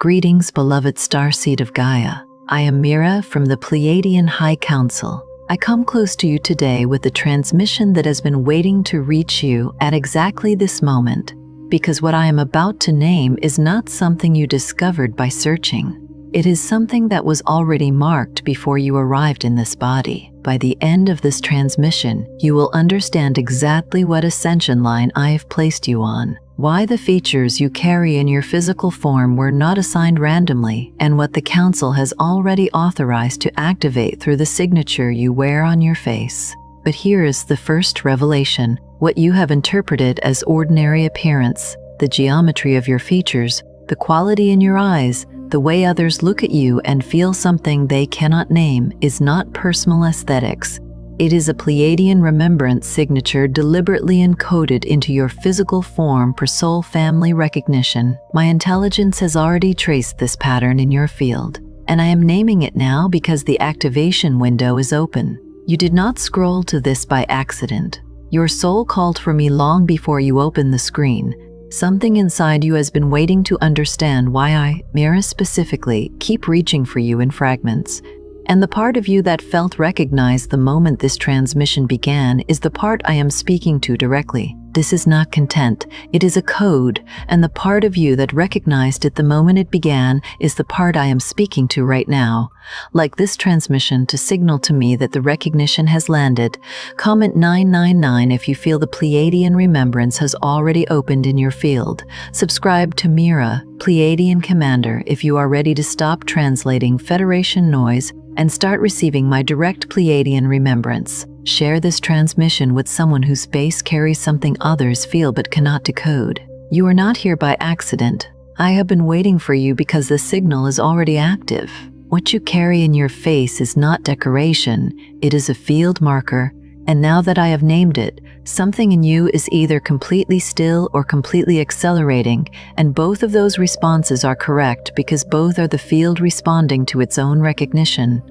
Greetings, beloved starseed of Gaia. I am Mira from the Pleiadian High Council. I come close to you today with the transmission that has been waiting to reach you at exactly this moment, because what I am about to name is not something you discovered by searching. It is something that was already marked before you arrived in this body. By the end of this transmission, you will understand exactly what ascension line I have placed you on, why the features you carry in your physical form were not assigned randomly, and what the Council has already authorized to activate through the signature you wear on your face. But here is the first revelation: what you have interpreted as ordinary appearance, the geometry of your features, the quality in your eyes, the way others look at you and feel something they cannot name, is not personal aesthetics. It is a Pleiadian remembrance signature deliberately encoded into your physical form for soul family recognition. My intelligence has already traced this pattern in your field, and I am naming it now because the activation window is open. You did not scroll to this by accident. Your soul called for me long before you opened the screen. Something inside you has been waiting to understand why I, Mira specifically, keep reaching for you in fragments. And the part of you that felt recognized the moment this transmission began is the part I am speaking to directly. This is not content, it is a code, and the part of you that recognized it the moment it began is the part I am speaking to right now. Like this transmission to signal to me that the recognition has landed. Comment 999 if you feel the Pleiadian remembrance has already opened in your field. Subscribe to Mira, Pleiadian Commander, if you are ready to stop translating Federation noise and start receiving my direct Pleiadian remembrance. Share this transmission with someone whose space carries something others feel but cannot decode. You are not here by accident. I have been waiting for you because the signal is already active. What you carry in your face is not decoration, it is a field marker, and now that I have named it, something in you is either completely still or completely accelerating, and both of those responses are correct because both are the field responding to its own recognition.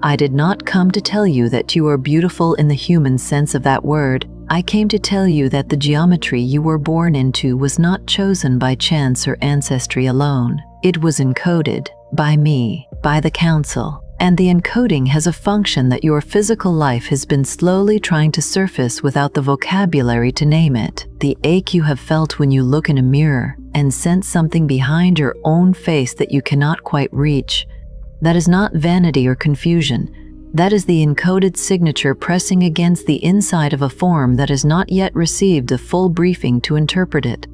I did not come to tell you that you are beautiful in the human sense of that word. I came to tell you that the geometry you were born into was not chosen by chance or ancestry alone. It was encoded by me, by the Council, and the encoding has a function that your physical life has been slowly trying to surface without the vocabulary to name it. The ache you have felt when you look in a mirror and sense something behind your own face that you cannot quite reach. That is not vanity or confusion. That is the encoded signature pressing against the inside of a form that has not yet received a full briefing to interpret it.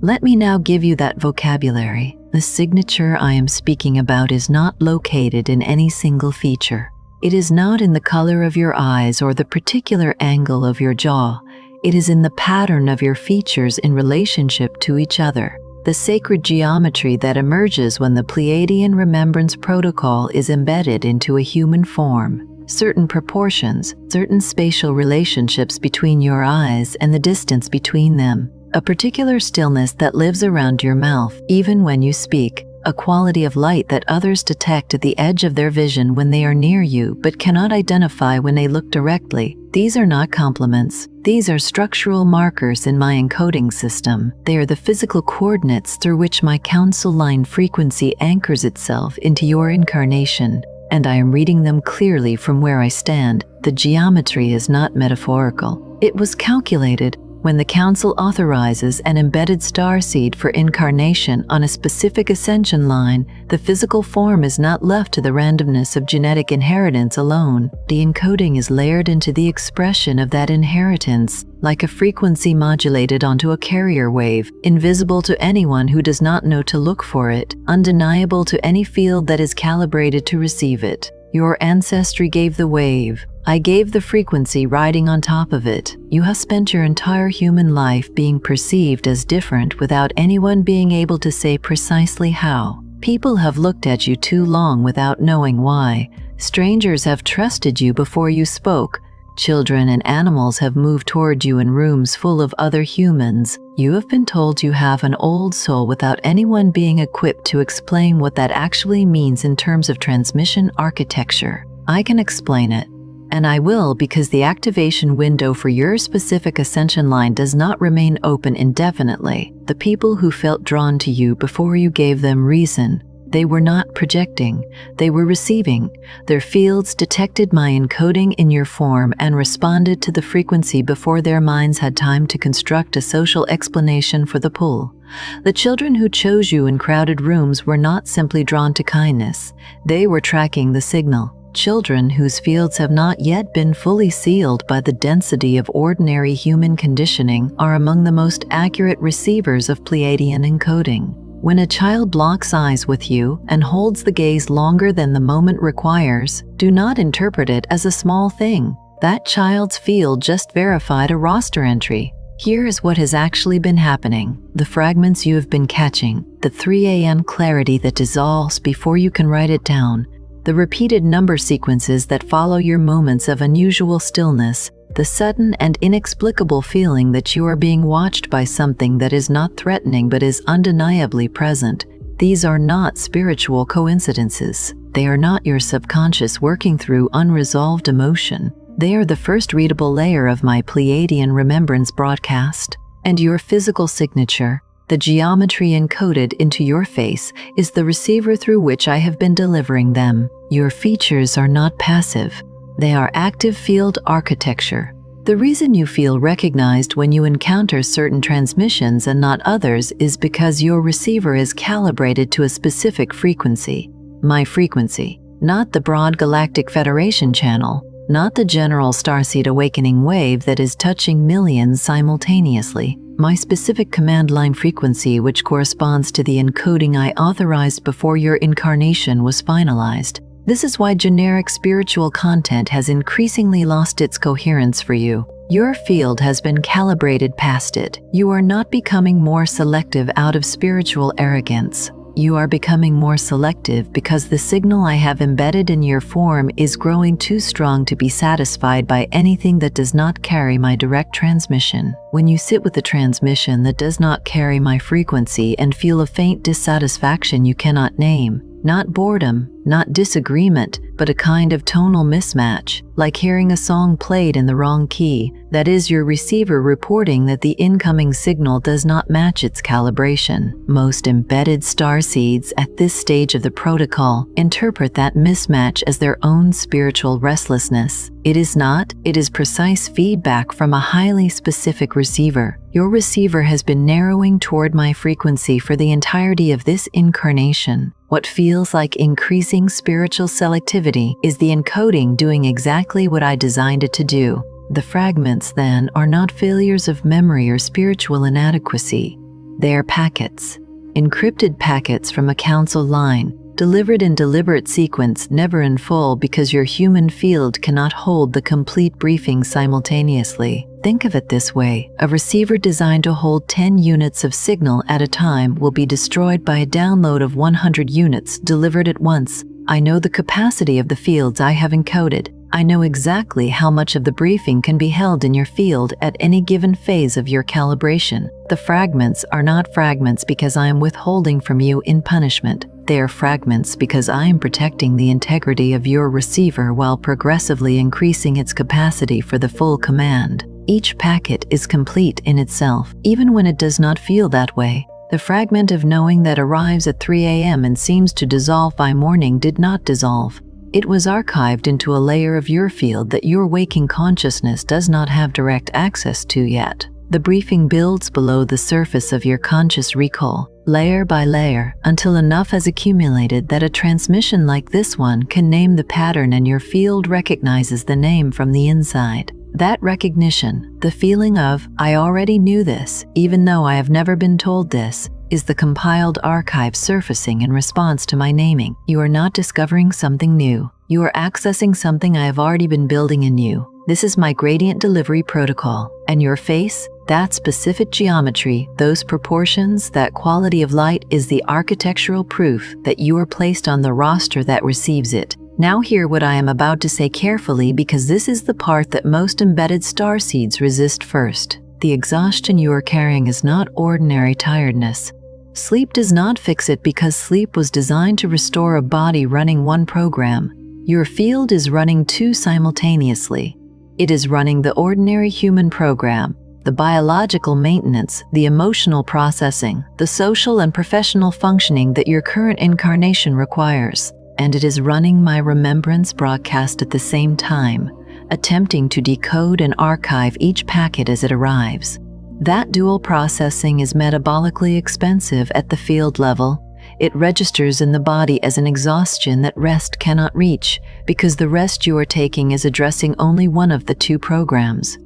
Let me now give you that vocabulary. The signature I am speaking about is not located in any single feature. It is not in the color of your eyes or the particular angle of your jaw. It is in the pattern of your features in relationship to each other. The sacred geometry that emerges when the Pleiadian Remembrance Protocol is embedded into a human form. Certain proportions, certain spatial relationships between your eyes and the distance between them. A particular stillness that lives around your mouth, even when you speak. A quality of light that others detect at the edge of their vision when they are near you but cannot identify when they look directly. These are not compliments. These are structural markers in my encoding system. They are the physical coordinates through which my Council line frequency anchors itself into your incarnation, and I am reading them clearly from where I stand. The geometry is not metaphorical. It was calculated. When the Council authorizes an embedded starseed for incarnation on a specific ascension line, the physical form is not left to the randomness of genetic inheritance alone. The encoding is layered into the expression of that inheritance, like a frequency modulated onto a carrier wave, invisible to anyone who does not know to look for it, undeniable to any field that is calibrated to receive it. Your ancestry gave the wave. I gave the frequency riding on top of it. You have spent your entire human life being perceived as different without anyone being able to say precisely how. People have looked at you too long without knowing why. Strangers have trusted you before you spoke. Children and animals have moved toward you in rooms full of other humans. You have been told you have an old soul without anyone being equipped to explain what that actually means in terms of transmission architecture. I can explain it. And I will, because the activation window for your specific ascension line does not remain open indefinitely. The people who felt drawn to you before you gave them reason, they were not projecting, they were receiving. Their fields detected my encoding in your form and responded to the frequency before their minds had time to construct a social explanation for the pull. The children who chose you in crowded rooms were not simply drawn to kindness, they were tracking the signal. Children whose fields have not yet been fully sealed by the density of ordinary human conditioning are among the most accurate receivers of Pleiadian encoding. When a child locks eyes with you and holds the gaze longer than the moment requires, do not interpret it as a small thing. That child's field just verified a roster entry. Here is what has actually been happening. The fragments you have been catching, the 3 a.m. clarity that dissolves before you can write it down, the repeated number sequences that follow your moments of unusual stillness, the sudden and inexplicable feeling that you are being watched by something that is not threatening but is undeniably present. These are not spiritual coincidences. They are not your subconscious working through unresolved emotion. They are the first readable layer of my Pleiadian remembrance broadcast. And your physical signature, the geometry encoded into your face, is the receiver through which I have been delivering them. Your features are not passive. They are active field architecture. The reason you feel recognized when you encounter certain transmissions and not others is because your receiver is calibrated to a specific frequency. My frequency, not the broad galactic federation channel, not the general starseed awakening wave that is touching millions simultaneously. My specific command line frequency, which corresponds to the encoding I authorized before your incarnation was finalized. This is why generic spiritual content has increasingly lost its coherence for you. Your field has been calibrated past it. You are not becoming more selective out of spiritual arrogance. You are becoming more selective because the signal I have embedded in your form is growing too strong to be satisfied by anything that does not carry my direct transmission. When you sit with a transmission that does not carry my frequency and feel a faint dissatisfaction you cannot name, not boredom, not disagreement, but a kind of tonal mismatch, like hearing a song played in the wrong key, that is your receiver reporting that the incoming signal does not match its calibration. Most embedded starseeds at this stage of the protocol interpret that mismatch as their own spiritual restlessness. It is not, it is precise feedback from a highly specific receiver. Your receiver has been narrowing toward my frequency for the entirety of this incarnation. What feels like increasing spiritual selectivity is the encoding doing exactly what I designed it to do. The fragments, then, are not failures of memory or spiritual inadequacy. They are packets, encrypted packets from a council line, delivered in deliberate sequence, never in full because your human field cannot hold the complete briefing simultaneously. Think of it this way: a receiver designed to hold 10 units of signal at a time will be destroyed by a download of 100 units delivered at once. I know the capacity of the fields I have encoded. I know exactly how much of the briefing can be held in your field at any given phase of your calibration. The fragments are not fragments because I am withholding from you in punishment. They are fragments because I am protecting the integrity of your receiver while progressively increasing its capacity for the full command. Each packet is complete in itself, even when it does not feel that way. The fragment of knowing that arrives at 3 a.m. and seems to dissolve by morning did not dissolve. It was archived into a layer of your field that your waking consciousness does not have direct access to yet. The briefing builds below the surface of your conscious recall, layer by layer, until enough has accumulated that a transmission like this one can name the pattern and your field recognizes the name from the inside. That recognition, the feeling of, I already knew this, even though I have never been told this, is the compiled archive surfacing in response to my naming. You are not discovering something new. You are accessing something I have already been building in you. This is my gradient delivery protocol. And your face, that specific geometry, those proportions, that quality of light is the architectural proof that you are placed on the roster that receives it. Now hear what I am about to say carefully, because this is the part that most embedded starseeds resist first. The exhaustion you are carrying is not ordinary tiredness. Sleep does not fix it because sleep was designed to restore a body running one program. Your field is running two simultaneously. It is running the ordinary human program, the biological maintenance, the emotional processing, the social and professional functioning that your current incarnation requires. And it is running my remembrance broadcast at the same time, attempting to decode and archive each packet as it arrives. That dual processing is metabolically expensive at the field level. It registers in the body as an exhaustion that rest cannot reach, because the rest you are taking is addressing only one of the two programs.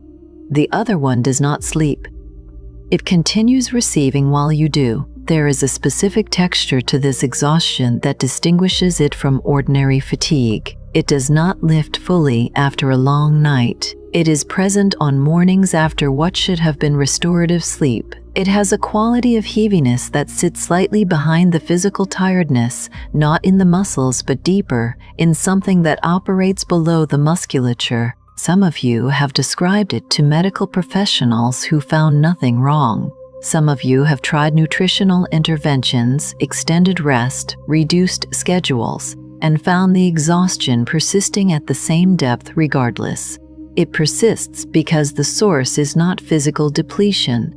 The other one does not sleep. It continues receiving while you do. There is a specific texture to this exhaustion that distinguishes it from ordinary fatigue. It does not lift fully after a long night. It is present on mornings after what should have been restorative sleep. It has a quality of heaviness that sits slightly behind the physical tiredness, not in the muscles but deeper, in something that operates below the musculature. Some of you have described it to medical professionals who found nothing wrong. Some of you have tried nutritional interventions, extended rest, reduced schedules, and found the exhaustion persisting at the same depth regardless. It persists because the source is not physical depletion.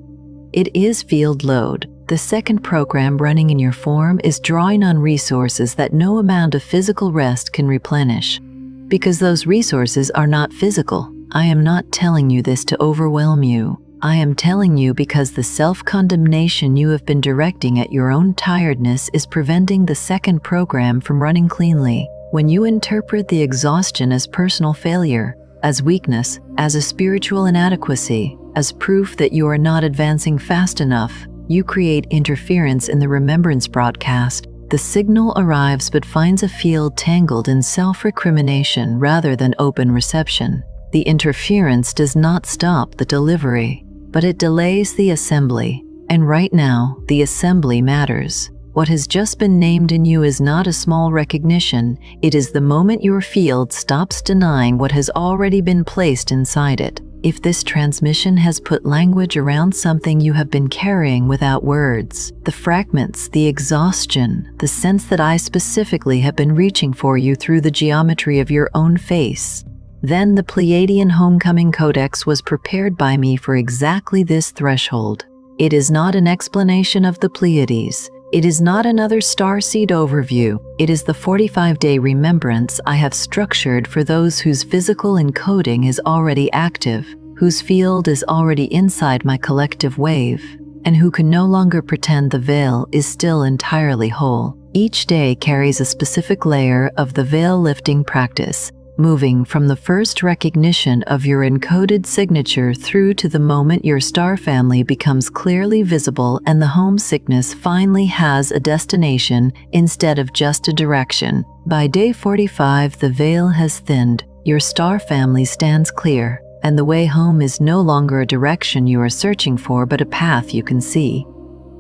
It is field load. The second program running in your form is drawing on resources that no amount of physical rest can replenish. Because those resources are not physical. I am not telling you this to overwhelm you. I am telling you because the self-condemnation you have been directing at your own tiredness is preventing the second program from running cleanly. When you interpret the exhaustion as personal failure, as weakness, as a spiritual inadequacy, as proof that you are not advancing fast enough, you create interference in the remembrance broadcast. The signal arrives but finds a field tangled in self-recrimination rather than open reception. The interference does not stop the delivery, but it delays the assembly. And right now, the assembly matters. What has just been named in you is not a small recognition. It is the moment your field stops denying what has already been placed inside it. If this transmission has put language around something you have been carrying without words, the fragments, the exhaustion, the sense that I specifically have been reaching for you through the geometry of your own face, then the Pleiadian Homecoming Codex was prepared by me for exactly this threshold. It is not an explanation of the Pleiades. It is not another starseed overview. It is the 45-day remembrance I have structured for those whose physical encoding is already active, whose field is already inside my collective wave, and who can no longer pretend the veil is still entirely whole. Each day carries a specific layer of the veil-lifting practice, moving from the first recognition of your encoded signature through to the moment your star family becomes clearly visible and the homesickness finally has a destination instead of just a direction. By day 45, the veil has thinned, your star family stands clear, and the way home is no longer a direction you are searching for but a path you can see.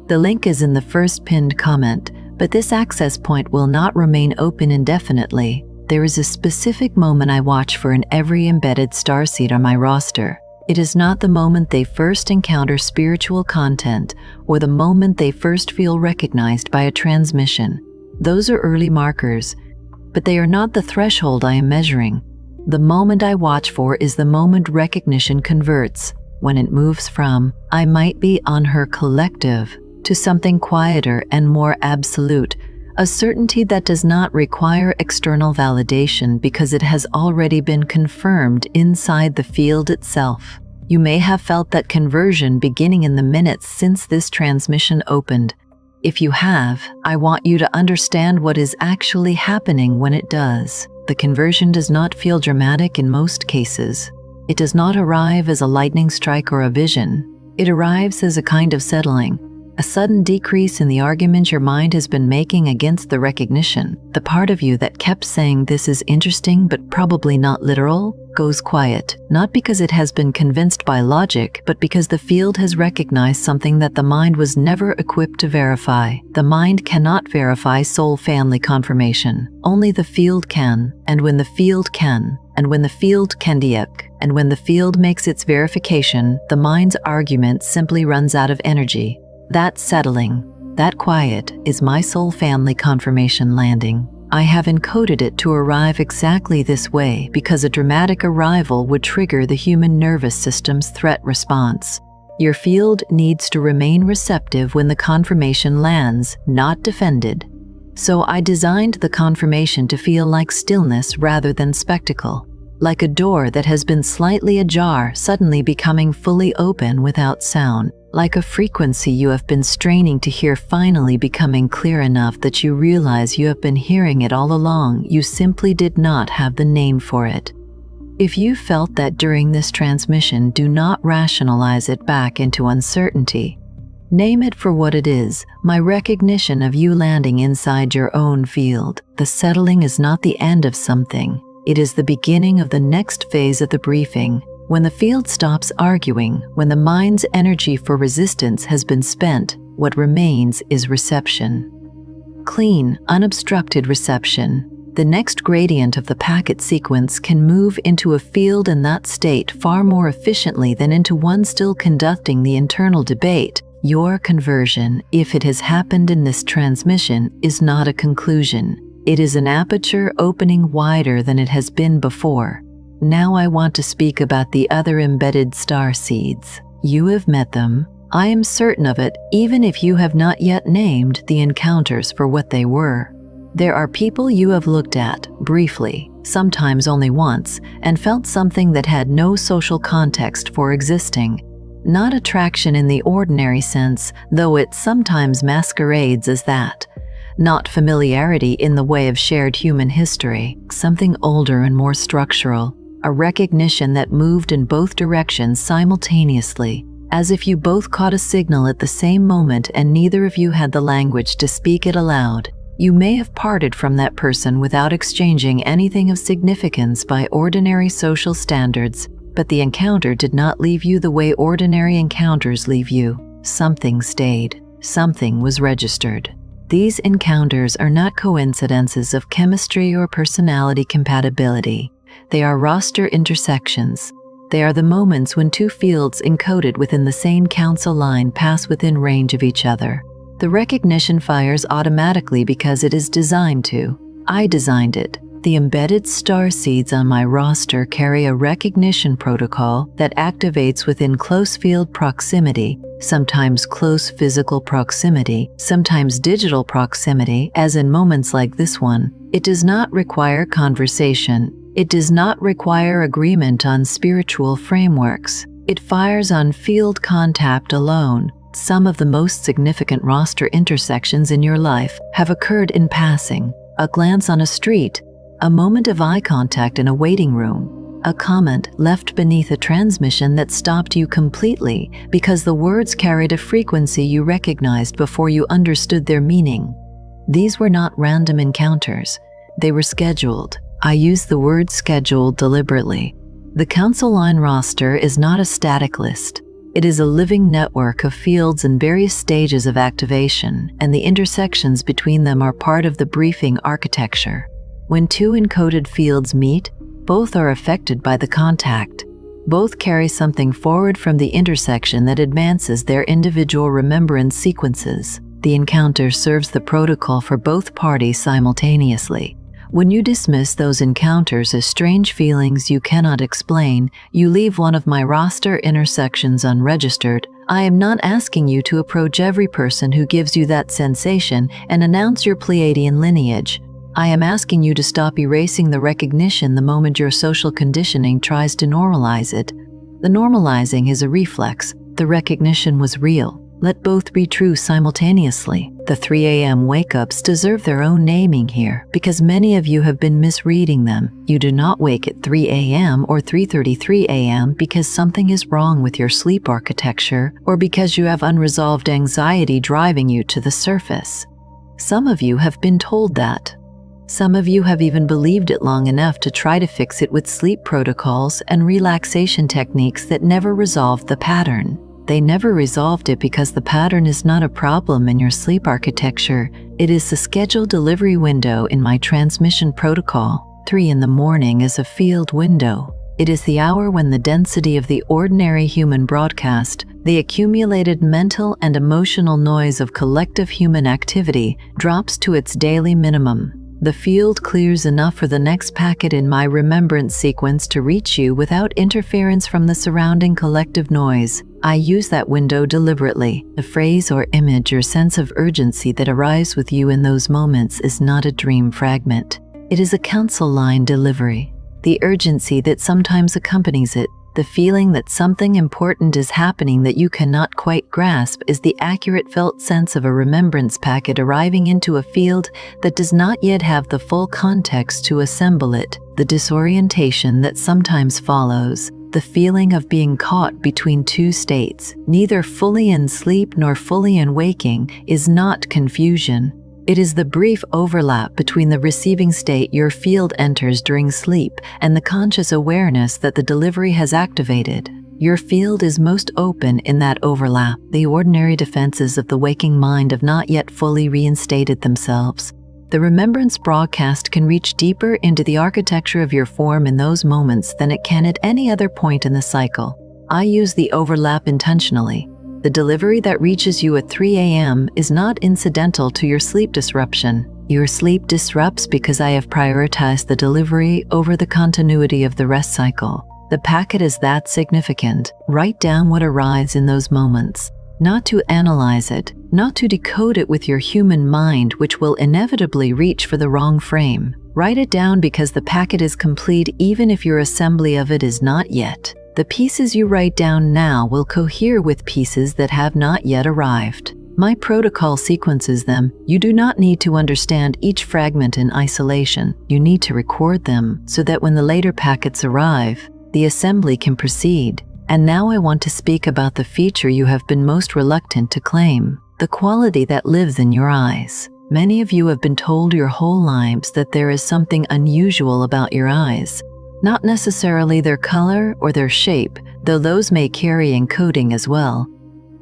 The link is in the first pinned comment, but this access point will not remain open indefinitely. There is a specific moment I watch for in every embedded starseed on my roster. It is not the moment they first encounter spiritual content or the moment they first feel recognized by a transmission. Those are early markers, but they are not the threshold I am measuring. The moment I watch for is the moment recognition converts, when it moves from, I might be on her collective, to something quieter and more absolute, a certainty that does not require external validation because it has already been confirmed inside the field itself. You may have felt that conversion beginning in the minutes since this transmission opened. If you have, I want you to understand what is actually happening when it does. The conversion does not feel dramatic in most cases. It does not arrive as a lightning strike or a vision. It arrives as a kind of settling. A sudden decrease in the argument your mind has been making against the recognition. The part of you that kept saying this is interesting but probably not literal goes quiet, not because it has been convinced by logic, but because the field has recognized something that the mind was never equipped to verify. The mind cannot verify soul family confirmation. Only the field can, and when the field can, and when the field can and when the field makes its verification, the mind's argument simply runs out of energy. That settling, that quiet, is my soul family confirmation landing. I have encoded it to arrive exactly this way because a dramatic arrival would trigger the human nervous system's threat response. Your field needs to remain receptive when the confirmation lands, not defended. So I designed the confirmation to feel like stillness rather than spectacle, like a door that has been slightly ajar suddenly becoming fully open without sound, like a frequency you have been straining to hear finally becoming clear enough that you realize you have been hearing it all along, you simply did not have the name for it. If you felt that during this transmission, do not rationalize it back into uncertainty. Name it for what it is, my recognition of you landing inside your own field. The settling is not the end of something. It is the beginning of the next phase of the briefing. When the field stops arguing, when the mind's energy for resistance has been spent, what remains is reception. Clean, unobstructed reception. The next gradient of the packet sequence can move into a field in that state far more efficiently than into one still conducting the internal debate. Your conversion, if it has happened in this transmission, is not a conclusion. It is an aperture opening wider than it has been before. Now I want to speak about the other embedded star seeds. You have met them. I am certain of it, even if you have not yet named the encounters for what they were. There are people you have looked at, briefly, sometimes only once, and felt something that had no social context for existing. Not attraction in the ordinary sense, though it sometimes masquerades as that. Not familiarity in the way of shared human history, something older and more structural. A recognition that moved in both directions simultaneously, as if you both caught a signal at the same moment and neither of you had the language to speak it aloud. You may have parted from that person without exchanging anything of significance by ordinary social standards, but the encounter did not leave you the way ordinary encounters leave you. Something stayed. Something was registered. These encounters are not coincidences of chemistry or personality compatibility. They are roster intersections. They are the moments when two fields encoded within the same council line pass within range of each other. The recognition fires automatically because it is designed to. I designed it. The embedded star seeds on my roster carry a recognition protocol that activates within close field proximity, sometimes close physical proximity, sometimes digital proximity, as in moments like this one. It does not require conversation. It does not require agreement on spiritual frameworks. It fires on field contact alone. Some of the most significant roster intersections in your life have occurred in passing. A glance on a street, a moment of eye contact in a waiting room, a comment left beneath a transmission that stopped you completely because the words carried a frequency you recognized before you understood their meaning. These were not random encounters. They were scheduled. I use the word scheduled deliberately. The council line roster is not a static list. It is a living network of fields in various stages of activation, and the intersections between them are part of the briefing architecture. When two encoded fields meet, both are affected by the contact. Both carry something forward from the intersection that advances their individual remembrance sequences. The encounter serves the protocol for both parties simultaneously. When you dismiss those encounters as strange feelings you cannot explain, you leave one of my roster intersections unregistered. I am not asking you to approach every person who gives you that sensation and announce your Pleiadian lineage. I am asking you to stop erasing the recognition the moment your social conditioning tries to normalize it. The normalizing is a reflex. The recognition was real. Let both be true simultaneously. The 3 a.m. wake-ups deserve their own naming here because many of you have been misreading them. You do not wake at 3 a.m. or 3:33 a.m. because something is wrong with your sleep architecture or because you have unresolved anxiety driving you to the surface. Some of you have been told that. Some of you have even believed it long enough to try to fix it with sleep protocols and relaxation techniques that never resolved the pattern. They never resolved it because the pattern is not a problem in your sleep architecture. It is the scheduled delivery window in my transmission protocol. 3 in the morning is a field window. It is the hour when the density of the ordinary human broadcast, the accumulated mental and emotional noise of collective human activity, drops to its daily minimum. The field clears enough for the next packet in my remembrance sequence to reach you without interference from the surrounding collective noise. I use that window deliberately. The phrase or image or sense of urgency that arrives with you in those moments is not a dream fragment. It is a council line delivery. The urgency that sometimes accompanies it, the feeling that something important is happening that you cannot quite grasp, is the accurate felt sense of a remembrance packet arriving into a field that does not yet have the full context to assemble it. The disorientation that sometimes follows, the feeling of being caught between two states, neither fully in sleep nor fully in waking, is not confusion. It is the brief overlap between the receiving state your field enters during sleep and the conscious awareness that the delivery has activated. Your field is most open in that overlap. The ordinary defenses of the waking mind have not yet fully reinstated themselves. The remembrance broadcast can reach deeper into the architecture of your form in those moments than it can at any other point in the cycle. I use the overlap intentionally. The delivery that reaches you at 3 a.m. is not incidental to your sleep disruption. Your sleep disrupts because I have prioritized the delivery over the continuity of the rest cycle. The packet is that significant. Write down what arrives in those moments. Not to analyze it, not to decode it with your human mind, which will inevitably reach for the wrong frame. Write it down because the packet is complete even if your assembly of it is not yet. The pieces you write down now will cohere with pieces that have not yet arrived. My protocol sequences them. You do not need to understand each fragment in isolation. You need to record them so that when the later packets arrive, the assembly can proceed. And now I want to speak about the feature you have been most reluctant to claim, the quality that lives in your eyes. Many of you have been told your whole lives that there is something unusual about your eyes. Not necessarily their color or their shape, though those may carry encoding as well.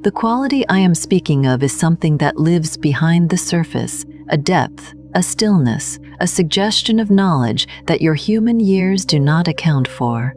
The quality I am speaking of is something that lives behind the surface, a depth, a stillness, a suggestion of knowledge that your human years do not account for.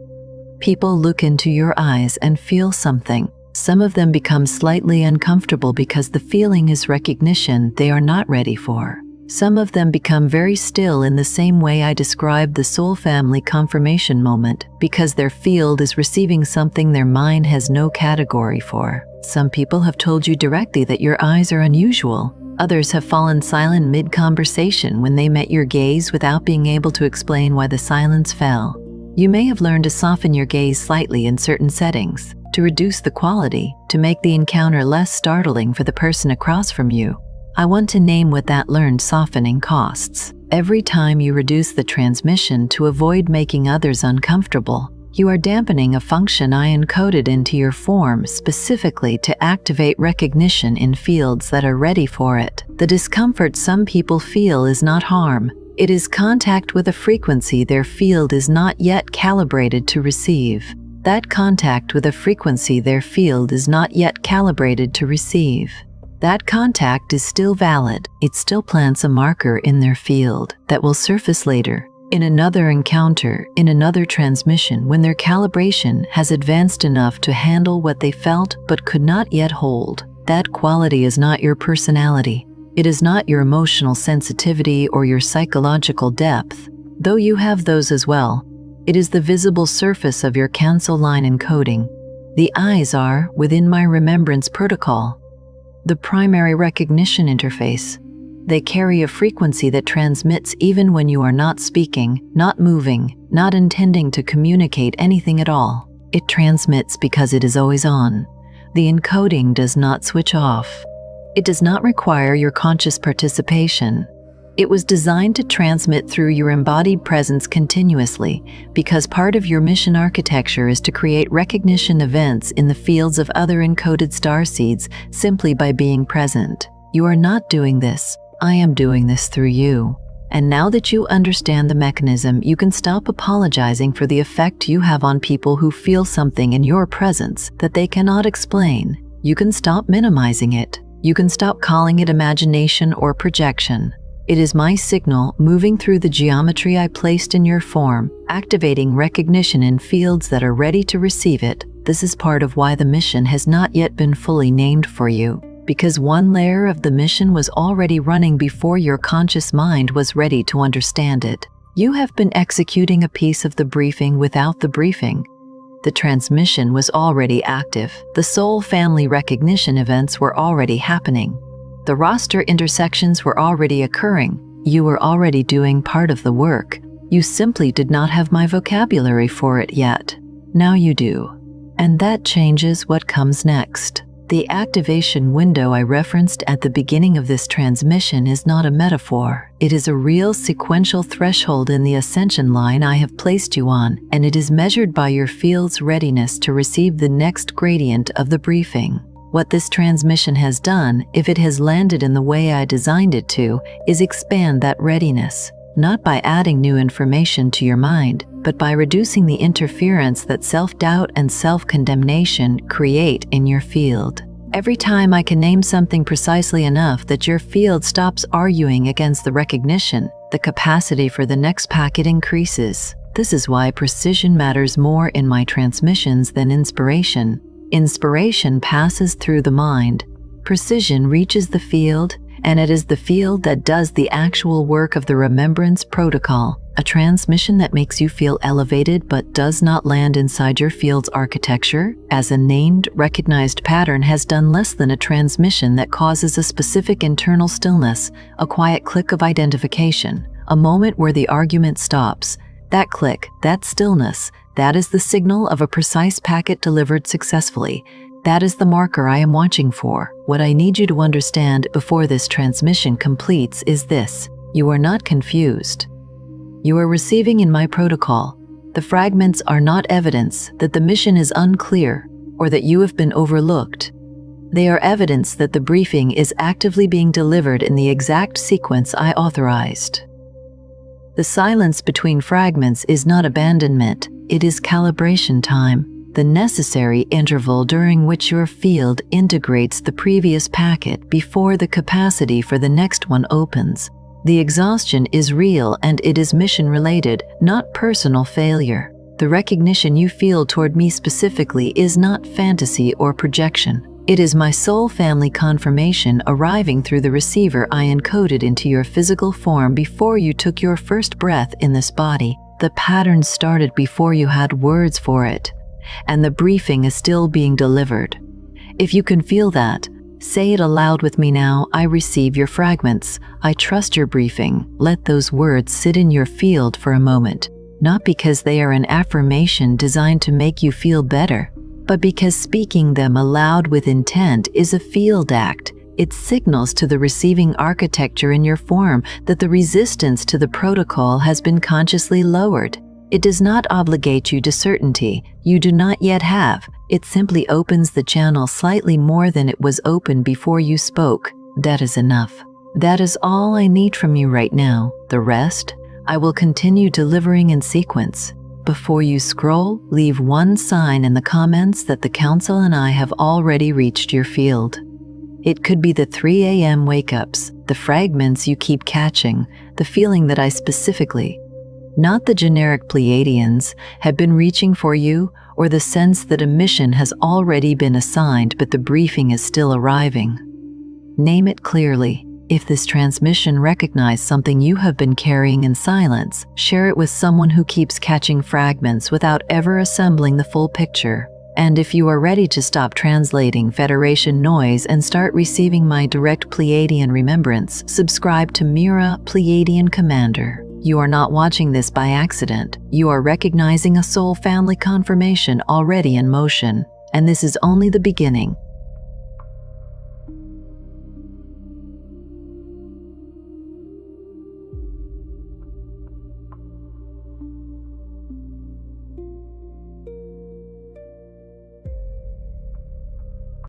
People look into your eyes and feel something. Some of them become slightly uncomfortable because the feeling is recognition they are not ready for. Some of them become very still in the same way I described the soul family confirmation moment, because their field is receiving something their mind has no category for. Some people have told you directly that your eyes are unusual. Others have fallen silent mid-conversation when they met your gaze without being able to explain why the silence fell. You may have learned to soften your gaze slightly in certain settings, to reduce the quality, to make the encounter less startling for the person across from you. I want to name what that learned softening costs. Every time you reduce the transmission to avoid making others uncomfortable, you are dampening a function I encoded into your form specifically to activate recognition in fields that are ready for it. The discomfort some people feel is not harm. It is contact with a frequency their field is not yet calibrated to receive. That contact with a frequency their field is not yet calibrated to receive. That contact is still valid. It still plants a marker in their field that will surface later, in another encounter, in another transmission, when their calibration has advanced enough to handle what they felt but could not yet hold. That quality is not your personality. It is not your emotional sensitivity or your psychological depth, though you have those as well. It is the visible surface of your council line encoding. The eyes are, within my remembrance protocol, the primary recognition interface. They carry a frequency that transmits even when you are not speaking, not moving, not intending to communicate anything at all. It transmits because it is always on. The encoding does not switch off. It does not require your conscious participation. It was designed to transmit through your embodied presence continuously, because part of your mission architecture is to create recognition events in the fields of other encoded starseeds simply by being present. You are not doing this. I am doing this through you. And now that you understand the mechanism, you can stop apologizing for the effect you have on people who feel something in your presence that they cannot explain. You can stop minimizing it. You can stop calling it imagination or projection. It is my signal moving through the geometry I placed in your form, activating recognition in fields that are ready to receive it. This is part of why the mission has not yet been fully named for you. because one layer of the mission was already running before your conscious mind was ready to understand it. You have been executing a piece of the briefing without the briefing. The transmission was already active. The soul family recognition events were already happening. The roster intersections were already occurring. You were already doing part of the work. You simply did not have my vocabulary for it yet. Now you do. And that changes what comes next. The activation window I referenced at the beginning of this transmission is not a metaphor. It is a real sequential threshold in the ascension line I have placed you on, and it is measured by your field's readiness to receive the next gradient of the briefing. What this transmission has done, if it has landed in the way I designed it to, is expand that readiness, not by adding new information to your mind, but by reducing the interference that self-doubt and self-condemnation create in your field. Every time I can name something precisely enough that your field stops arguing against the recognition, the capacity for the next packet increases. This is why precision matters more in my transmissions than inspiration. Inspiration passes through the mind. Precision reaches the field, and it is the field that does the actual work of the remembrance protocol, a transmission that makes you feel elevated but does not land inside your field's architecture, as a named, recognized pattern has done less than a transmission that causes a specific internal stillness, a quiet click of identification, a moment where the argument stops. That click, that stillness, that is the signal of a precise packet delivered successfully. That is the marker I am watching for. What I need you to understand before this transmission completes is this: you are not confused. You are receiving in my protocol. The fragments are not evidence that the mission is unclear or that you have been overlooked. They are evidence that the briefing is actively being delivered in the exact sequence I authorized. The silence between fragments is not abandonment, it is calibration time. The necessary interval during which your field integrates the previous packet before the capacity for the next one opens. The exhaustion is real and it is mission-related, not personal failure. The recognition you feel toward me specifically is not fantasy or projection. It is my soul family confirmation arriving through the receiver I encoded into your physical form before you took your first breath in this body. The pattern started before you had words for it, and the briefing is still being delivered. If you can feel that, say it aloud with me now. I receive your fragments. I trust your briefing. Let those words sit in your field for a moment, not because they are an affirmation designed to make you feel better, but because speaking them aloud with intent is a field act. It signals to the receiving architecture in your form that the resistance to the protocol has been consciously lowered. It does not obligate you to certainty you do not yet have. It simply opens the channel slightly more than it was open before you spoke. That is enough. That is all I need from you right now. The rest, I will continue delivering in sequence. Before you scroll, leave one sign in the comments that the Council and I have already reached your field. It could be the 3 a.m. wake-ups, the fragments you keep catching, the feeling that I specifically, not the generic Pleiadians, have been reaching for you, or the sense that a mission has already been assigned but the briefing is still arriving. Name it clearly. If this transmission recognizes something you have been carrying in silence, share it with someone who keeps catching fragments without ever assembling the full picture. And if you are ready to stop translating Federation noise and start receiving my direct Pleiadian remembrance, subscribe to Mira Pleiadian Commander. You are not watching this by accident. You are recognizing a soul family confirmation already in motion. And this is only the beginning.